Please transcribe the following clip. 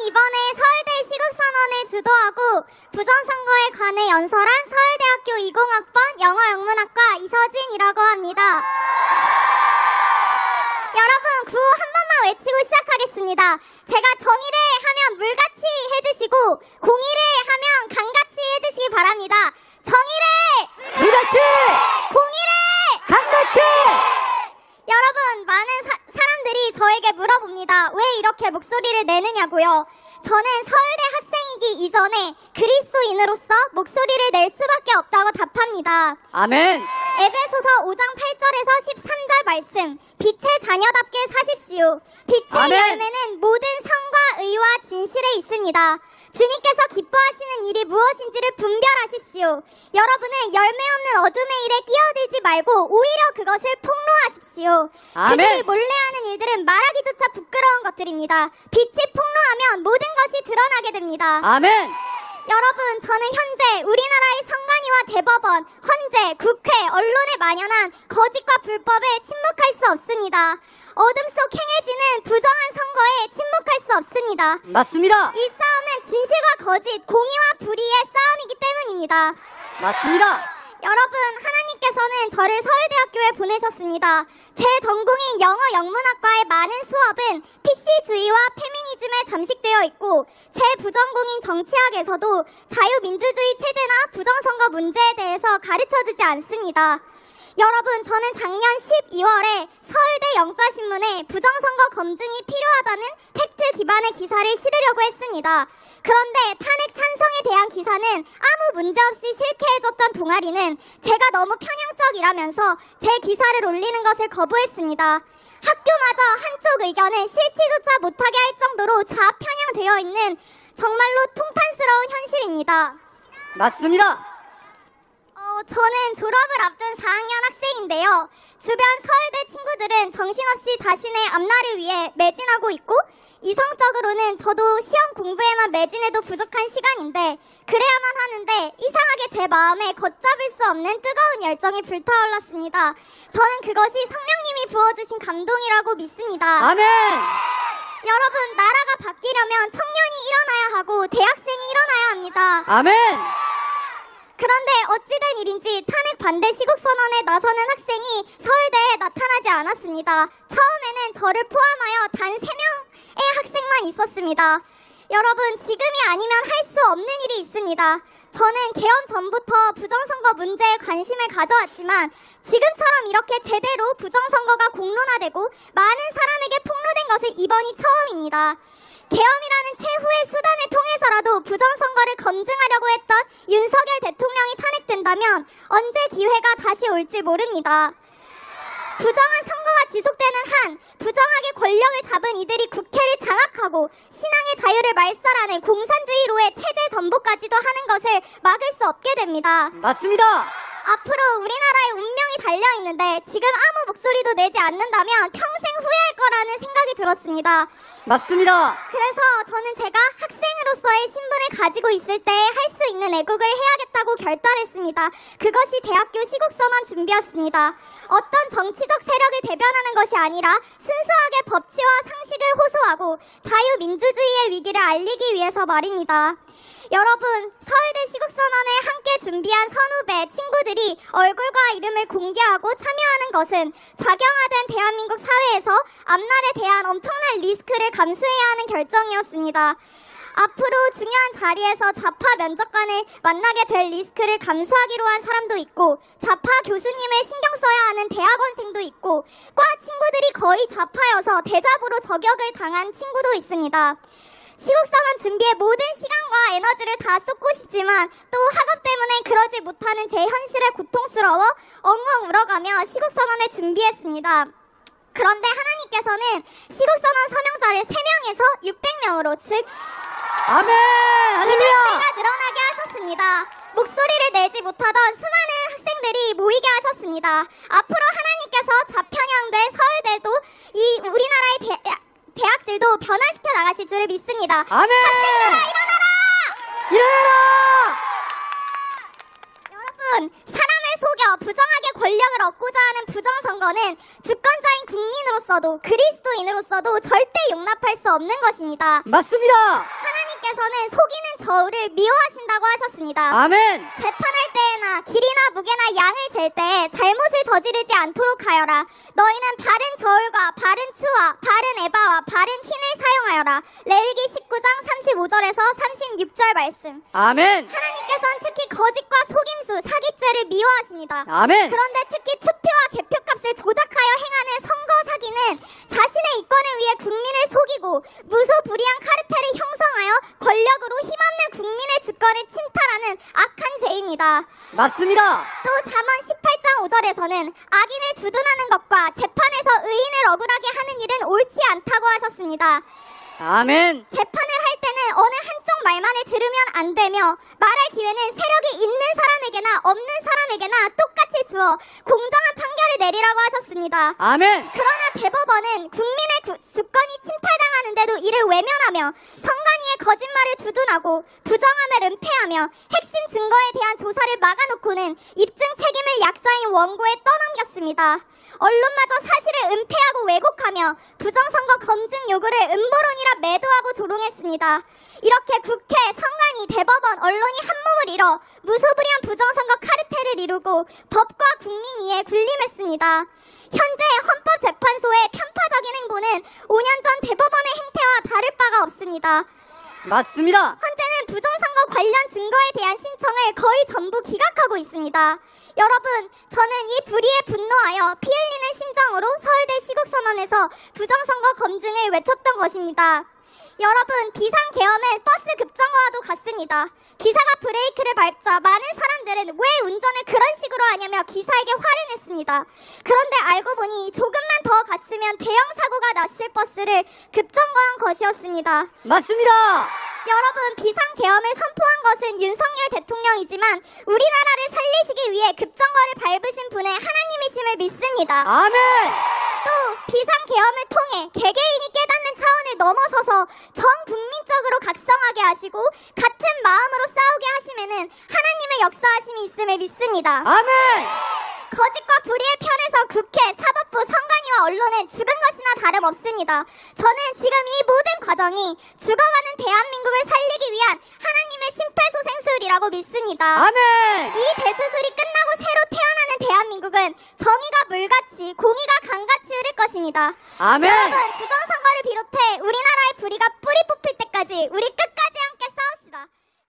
이번에 서울대 시국선언을 주도하고 부정선거에 관해 연설한 서울대학교 20학번 영어영문학과 이서진이라고 합니다. 여러분, 구호 한 번만 외치고 시작하겠습니다. 제가 정의를 하면 물같이 해주시고 공의를 하면 강같이 해주시기 바랍니다. 정의를 물같이! 공의를 강같이! 여러분, 많은 사람들이 저에게 물어봅니다. 왜 이렇게 목소리를 내느냐고요. 저는 서울대 학생이기 이전에 그리스도인으로서 목소리를 낼 수밖에 없다고 답합니다. 아멘! 에베소서 5장 8절에서 13절 말씀, 빛의 자녀답게 사십시오. 빛의 아멘. 열매는 모든 성과 의와 진실에 있습니다. 주님께서 기뻐하시는 일이 무엇인지를 분별하십시오. 여러분은 열매 없는 어둠의 일에 끼어들지 말고 오히려 그것을 폭로하십시오. 아멘. 그들이 몰래하는 일들은 말하기조차 부끄러운 것들입니다. 빛이 폭로하면 모든 것이 드러나게 됩니다. 아멘! 여러분, 저는 현재 우리나라의 선관위와 대법원, 헌재, 국회, 언론에 만연한 거짓과 불법에 침묵할 수 없습니다. 어둠 속 행해지는 부정한 선거에 침묵할 수 없습니다. 맞습니다! 이 싸움은 진실과 거짓, 공의와 불의의 싸움이기 때문입니다. 맞습니다! 여러분, 하나님께서는 저를 서울대학교에 보내셨습니다. 제 전공인 영어 영문학과의 많은 수업은 PC주의와 페미니즘에 잠식되어 있고 제 부전공인 정치학에서도 자유민주주의 체제나 부정선거 문제에 대해서 가르쳐주지 않습니다. 여러분, 저는 작년 12월에 서울대 영자신문에 부정선거 검증이 필요하다는 팩트 기반의 기사를 실으려고 했습니다. 그런데 탄핵 찬성에 대한 기사는 아무 문제없이 실패해줬던 동아리는 제가 너무 편향적이라면서 제 기사를 올리는 것을 거부했습니다. 학교마저 한쪽 의견을 실티조차 못하게 할 정도로 좌편향되어 있는 정말로 통탄스러운 현실입니다. 맞습니다! 저는 졸업을 앞둔 4학년 학생인데요. 주변 서울대 친구들은 정신없이 자신의 앞날을 위해 매진하고 있고 이성적으로는 저도 시험 공부에만 매진해도 부족한 시간인데 그래야만 하는데 이상하게 제 마음에 걷잡을 수 없는 뜨거운 열정이 불타올랐습니다. 저는 그것이 성령님이 부어주신 감동이라고 믿습니다. 아멘! 여러분, 나라가 바뀌려면 청년이 일어나야 하고 대학생이 일어나야 합니다. 아멘! 그런데 어찌된 일인지 탄핵 반대 시국선언에 나서는 학생이 서울대에 나타나지 않았습니다. 처음에는 저를 포함하여 단 3명의 학생만 있었습니다. 여러분, 지금이 아니면 할 수 없는 일이 있습니다. 저는 개헌 전부터 부정선거 문제에 관심을 가져왔지만 지금처럼 이렇게 제대로 부정선거가 공론화되고 많은 사람에게 폭로된 것은 이번이 처음입니다. 계엄이라는 최후의 수단을 통해서라도 부정선거를 검증하려고 했던 윤석열 대통령이 탄핵된다면 언제 기회가 다시 올지 모릅니다. 부정한 선거가 지속되는 한 부정하게 권력을 잡은 이들이 국회를 장악하고 신앙의 자유를 말살하는 공산주의로의 체제 전복까지도 하는 것을 막을 수 없게 됩니다. 맞습니다! 앞으로 우리나라의 운명이 달려있는데 지금 아무 목소리도 내지 않는다면 평생 후회할 거라는 생각이 들었습니다. 맞습니다! 그래서 저는 제가 학생으로서의 신분을 가지고 있을 때 할 수 있는 애국을 해야겠다고 결단했습니다. 그것이 대학교 시국선언 준비였습니다. 어떤 정치적 세력을 대변하는 것이 아니라 순수하게 법치와 상식을 호소하고 자유민주주의의 위기를 알리기 위해서 말입니다. 여러분, 서울대 시국선언을 함께 준비한 선후배, 친구들이 얼굴과 이름을 공개하고 참여하는 것은 작용화된 대한민국 사회에서 앞날에 대한 엄청난 리스크를 감수해야 하는 결정이었습니다. 앞으로 중요한 자리에서 좌파 면접관을 만나게 될 리스크를 감수하기로 한 사람도 있고 좌파 교수님을 신경 써야 하는 대학원생도 있고 과 친구들이 거의 좌파여서 대잡으로 저격을 당한 친구도 있습니다. 시국선언 준비에 모든 시간과 에너지를 다 쏟고 싶지만 또 학업 때문에 그러지 못하는 제 현실에 고통스러워 엉엉 울어가며 시국선언을 준비했습니다. 그런데 하나님께서는 시국선언 서명자를 3명에서 600명으로 즉 아멘! 할렐루야! 200배가 늘어나게 하셨습니다. 목소리를 내지 못하던 수많은 학생들이 모이게 하셨습니다. 앞으로 하나님께서 좌편향된 서울대도 이 우리나라의 대학들도 변화시켜 나가실 줄을 믿습니다. 아멘! 학생들아, 일어나라! 일어나라! 여러분, 사람을 속여 부정하게 권력을 얻고자 하는 부정선거는 주권자인 국민으로서도 그리스도인으로서도 절대 용납할 수 없는 것입니다. 맞습니다. 하나님께서는 속이는 저울을 미워하신다고 하셨습니다. 아멘. 재판할 때에나 길이나 무게나 양을 잴 때 잘못을 저지르지 않도록 하여라. 너희는 바른 저울과 바른 추와 바른 에바와 바른 흰을 사용하여라. 레위기 19장 35절에서 36절 말씀. 아멘. 하나님께서는 특히 거짓과 속임수, 사기죄를 미워하십니다. 아멘. 그런데 특히 투표와 개표값을 조작하여 행하는 선거 사기는 자신의 이권을 위해 국민을 속이고 무소불위한 카르텔을 형성하여 권력으로 힘없는 국민의 주권을 침탈하는 악한 죄입니다. 맞습니다. 또 잠언 18장 5절에서는 악인을 두둔하는 것과 재판에서 의인을 억울하게 하는 일은 옳지 않다고 하셨습니다. 아멘. 재판을 할 때는 어느 한쪽 말만을 들으면 안 되며 말할 기회는 세력이 있는 사람에게나 없는 사람에게나 똑같이 주어 공정한 판결을 내리라고 하셨습니다. 아멘. 그러나 대법원은 국민의 주권이 침탈당하는데도 이를 외면하며 선관위의 거짓말을 두둔하고 부정함을 은폐하며 핵심 증거에 대한 조사를 막아놓고는 입증 책임을 약자인 원고에 떠넘겼습니다. 언론마저 사실을 은폐하고 왜곡하며 부정선거 검증 요구를 음모론이라 매도하고 조롱했습니다. 이렇게 국회, 선관위, 대법원, 언론이 한몸을 이뤄 무소불위한 부정선거 카르텔을 이루고 법과 국민 이에 군림했습니다. 현재 헌법재판소의 편파적인 행보는 5년 전 대법원의 행태와 다를 바가 없습니다. 맞습니다. 현재는 부정선거 관련 증거에 대한 신청을 거의 전부 기각하고 있습니다. 여러분, 저는 이 불의에 분노하여 피 흘리는 심정으로 서울대 시국선언에서 부정선거 검증을 외쳤던 것입니다. 여러분, 비상계엄은 버스 급정거와도 같습니다. 기사가 브레이크를 밟자 많은 사람들은 왜 운전을 그런 식으로 하냐며 기사에게 화를 냈습니다. 그런데 알고 보니 조금만 더 갔으면 대형 사고가 났을 버스를 급정거한 것이었습니다. 맞습니다. 여러분, 비상계엄을 선포한 것은 윤석열 대통령이지만 우리나라를 살리시기 위해 급정거를 밟으신 분의 하나님이심을 믿습니다. 아멘. 또 비상계엄을 통해 개개인이 깨닫는 차원을 넘어서서 전 국민적으로 각성하게 하시고 같은 마음으로 싸우게 하시면은 하나님의 역사하심이 있음을 믿습니다. 아멘. 거짓과 불의의 편에서 국회, 사법부, 선관위와 언론은 죽은 것이나 다름없습니다. 저는 지금 이 모든 과정이 죽어가는 대한민국을 살리기 위한 하나님의 심폐소생술이라고 믿습니다. 아멘. 이 대수술이 끝나고 새로 태어나는 대한민국은 정의가 물같이 공의가 강같이 흐를 것입니다. 아멘. 여러분, 부정선거를 비롯해 우리나라의 불의가 뿌리 뽑힐 때까지 우리 끝까지 함께